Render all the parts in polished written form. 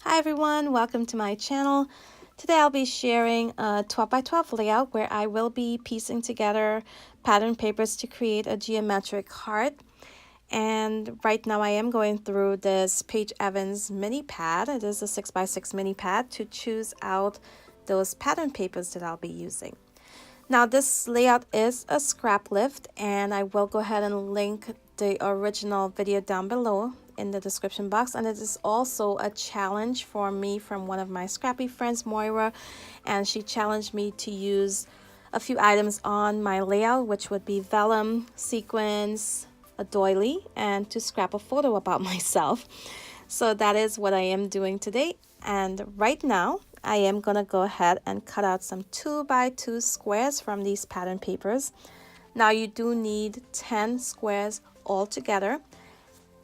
Hi everyone, welcome to my channel. Today I'll be sharing a 12 by 12 layout where I will be piecing together pattern papers to create a geometric heart. And right now I am going through this Paige Evans mini pad. It is a 6 by 6 mini pad to choose out those pattern papers that I'll be using. Now this layout is a scrap lift, and I will go ahead and link the original video down below in the description box. And it is also a challenge for me from one of my scrappy friends, Moira, and she challenged me to use a few items on my layout, which would be vellum, sequins, a doily, and to scrap a photo about myself. So that is what I am doing today. And right now I am gonna go ahead and cut out some 2 by 2 squares from these pattern papers. Now you do need 10 squares all together.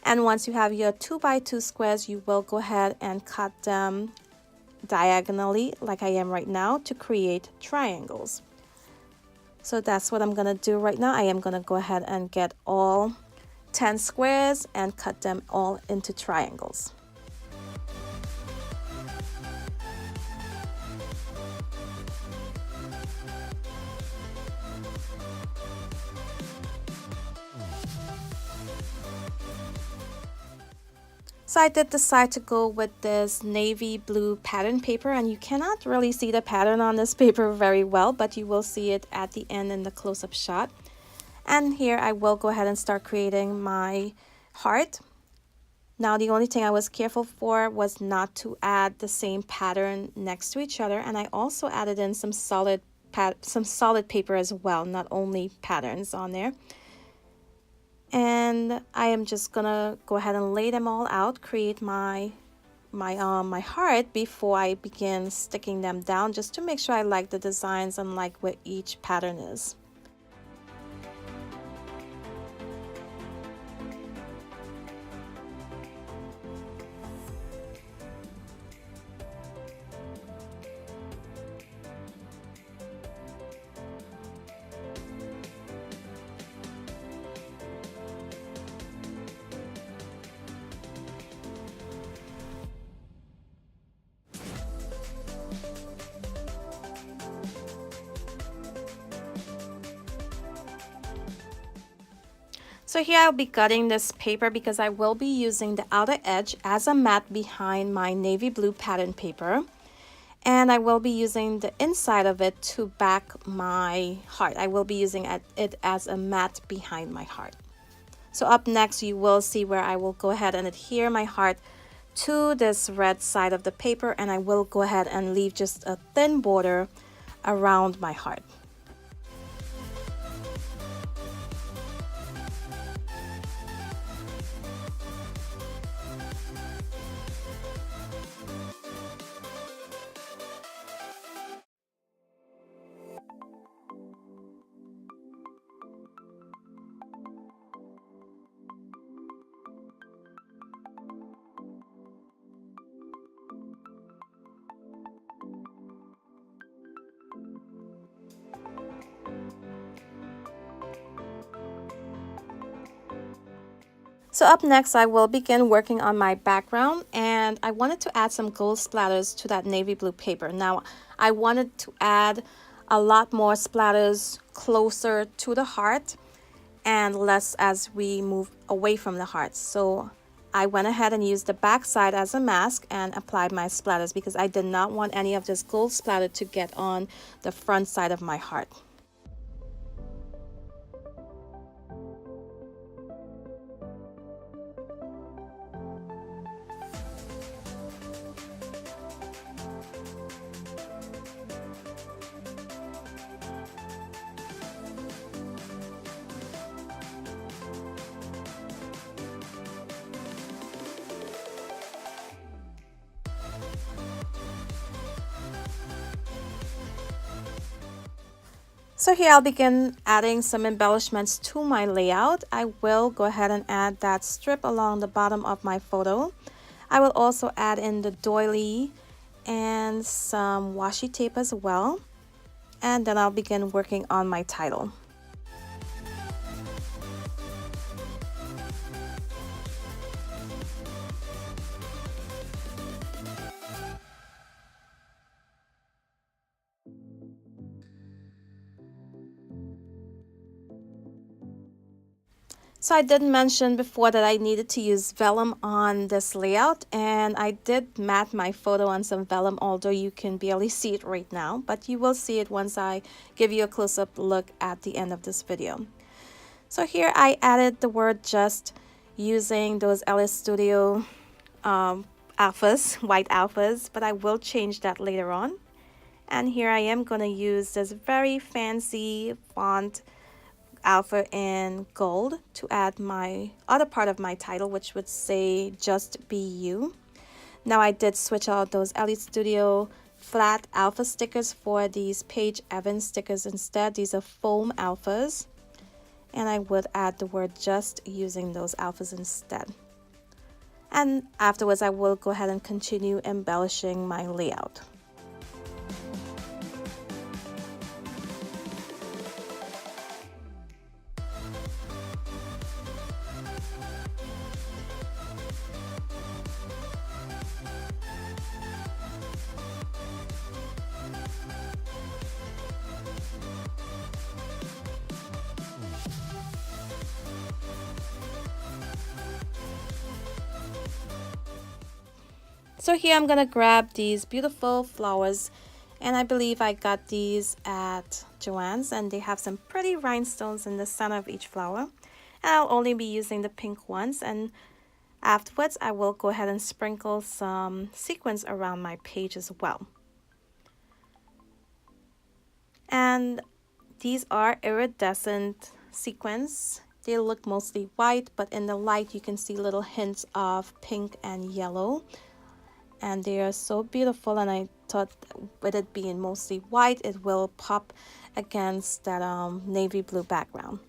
And once you have your 2 by 2 squares, you will go ahead and cut them diagonally like I am right now to create triangles. So that's what I'm gonna do right now. I am gonna go ahead and get all 10 squares and cut them all into triangles. So I did decide to go with this navy blue pattern paper, and you cannot really see the pattern on this paper very well, but you will see it at the end in the close-up shot. And here I will go ahead and start creating my heart. Now the only thing I was careful for was not to add the same pattern next to each other, and I also added in some solid paper as well, not only patterns on there. And I am just gonna go ahead and lay them all out, create my heart before I begin sticking them down, just to make sure I like the designs and like what each pattern is. So here I'll be cutting this paper because I will be using the outer edge as a mat behind my navy blue pattern paper. And I will be using the inside of it to back my heart. I will be using it as a mat behind my heart. So up next you will see where I will go ahead and adhere my heart to this red side of the paper, and I will go ahead and leave just a thin border around my heart. So up next, I will begin working on my background, and I wanted to add some gold splatters to that navy blue paper. Now, I wanted to add a lot more splatters closer to the heart and less as we move away from the heart. So I went ahead and used the back side as a mask and applied my splatters because I did not want any of this gold splatter to get on the front side of my heart. So here I'll begin adding some embellishments to my layout. I will go ahead and add that strip along the bottom of my photo. I will also add in the doily and some washi tape as well. And then I'll begin working on my title. So I did mention before that I needed to use vellum on this layout, and I did mat my photo on some vellum, although you can barely see it right now, but you will see it once I give you a close-up look at the end of this video. So here I added the word just using those LS Studio alphas, white alphas, but I will change that later on. And here I am going to use this very fancy font alpha in gold to add my other part of my title, which would say just be you. Now I did switch out those LS Studio flat alpha stickers for these Paige Evans stickers instead. These are foam alphas, and I would add the word just using those alphas instead. And afterwards I will go ahead and continue embellishing my layout. So here I'm gonna grab these beautiful flowers, and I believe I got these at Joann's, and they have some pretty rhinestones in the center of each flower. And I'll only be using the pink ones, and afterwards I will go ahead and sprinkle some sequins around my page as well. And these are iridescent sequins. They look mostly white, but in the light you can see little hints of pink and yellow. And they are so beautiful, and I thought with it being mostly white, it will pop against that navy blue background.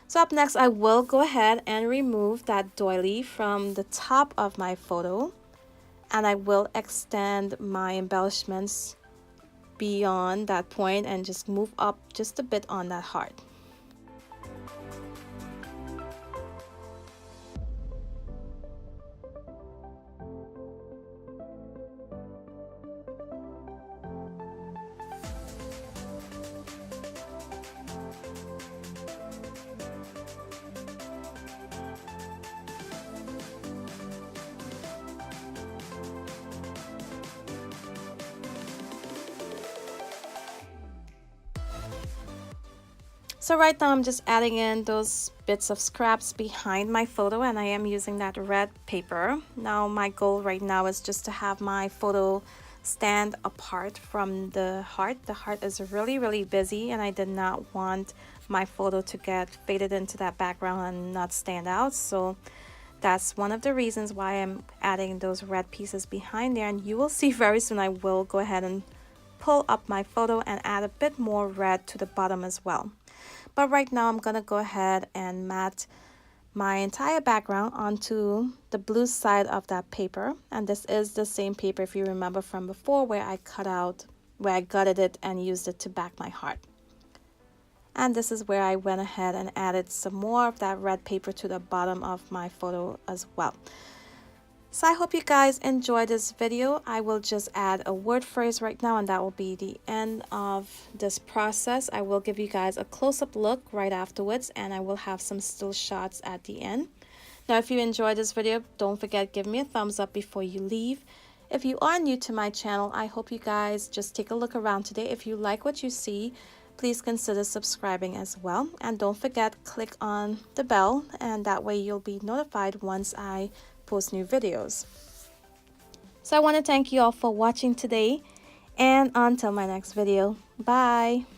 So up next, I will go ahead and remove that doily from the top of my photo, and I will extend my embellishments beyond that point and just move up just a bit on that heart. So right now I'm just adding in those bits of scraps behind my photo, and I am using that red paper. Now my goal right now is just to have my photo stand apart from the heart. The heart is really busy, and I did not want my photo to get faded into that background and not stand out. So that's one of the reasons why I'm adding those red pieces behind there, and you will see very soon I will go ahead and pull up my photo and add a bit more red to the bottom as well. But right now I'm gonna go ahead and mat my entire background onto the blue side of that paper, and this is the same paper, if you remember from before, where I gutted it and used it to back my heart. And this is where I went ahead and added some more of that red paper to the bottom of my photo as well. So I hope you guys enjoyed this video. I will just add a word phrase right now, and that will be the end of this process. I will give you guys a close-up look right afterwards, and I will have some still shots at the end. Now, if you enjoyed this video, don't forget, give me a thumbs up before you leave. If you are new to my channel, I hope you guys just take a look around today. If you like what you see, please consider subscribing as well. And don't forget, click on the bell, and that way you'll be notified once I post new videos. So I want to thank you all for watching today, and until my next video, bye.